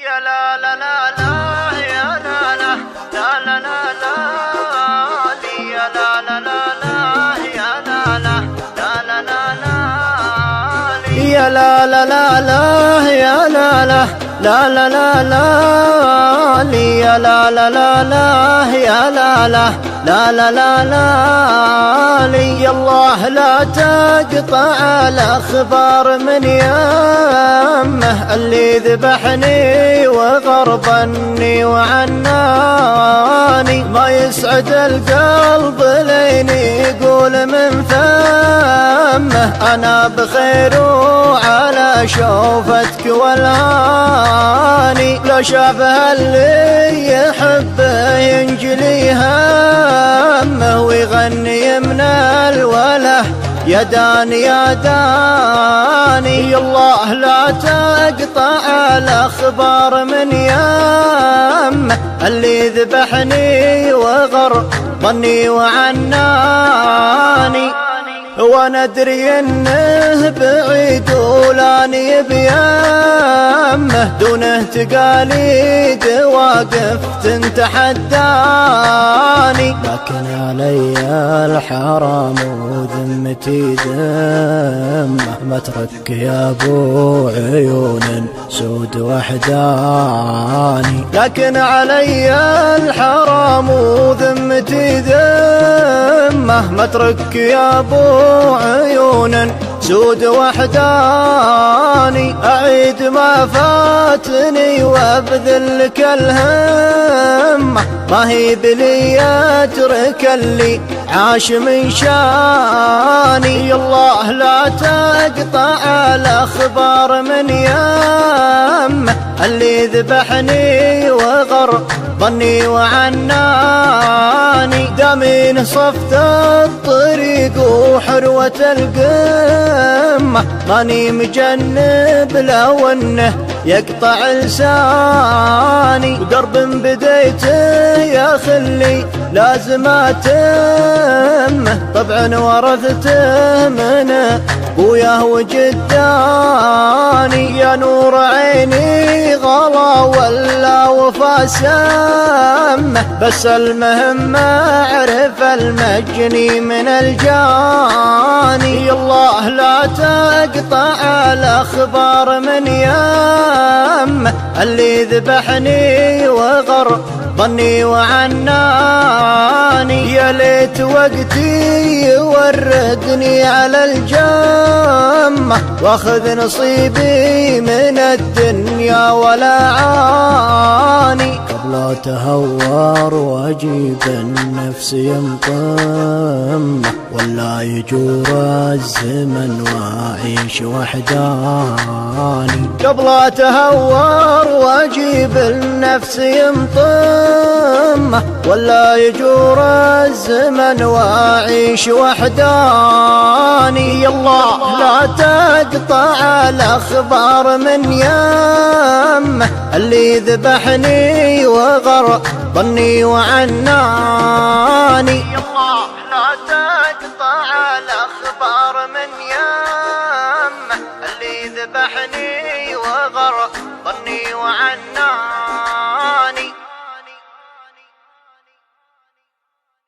يا لا لا لا لا يا لا لا لا لا لا لا يا لا لا لا لا يا لا لا لا لا لا لا يا لا لا لا لا يا لا لا لا لا لا لا يا لا لا لا لا يا لا لا لا لا لا لا يا الله لا تقطع الأخبار من يمه اللي ذبحني وغربني وعناني ما يسعد القلب لين يقول من فمه أنا بخير وعلى شوفتك والهاني لو شافها اللي يحبه ينجلي همه ويغني من الوله يا داني يا داني الله لا تقطع الأخبار من يمه اللي ذبحني وغربني وعناني وانا ادري انه بعيد ولاني بيمه دونه تقاليد واقف تتحداني لكن علي الحرام وذمتي ذمه مترك يا ابو عيون سود وحداني لكن علي الحرام وذمتي ذمه مترك يا ابو عيون سود وحداني أعيد ما فاتني وابذل لك الهمة ما هي بلي أترك اللي عاش من شاني الله لا تقطع الأخبار من يمه اللي ذبحني وغربني وعناني دامين صفت الطريق وحروة القمة ماني مجنب لو انه يقطع لساني ودرب بديته يا خلي لازم اتمه طبعا ورثته من ابوياه وجداني يا نور عيني غلا ولا وفا سمه بس المهم اعرف المجني من الجاني الله لا تقطع الأخبار من يمه اللي ذبحني وغربني وعناني يا ليت وقتي يورقني على الجمة واخذ نصيبي من الدنيا ولا عاني قبل اتهور واجيب النفس ينطمه ولا يجور الزمن واعيش وحداني قبل اتهور واجيب النفس ينطمه ولا يجور الزمن واعيش وحداني الله لا تقطع الأخبار من يمه اللي ذبحني وغربني وعناني الله لا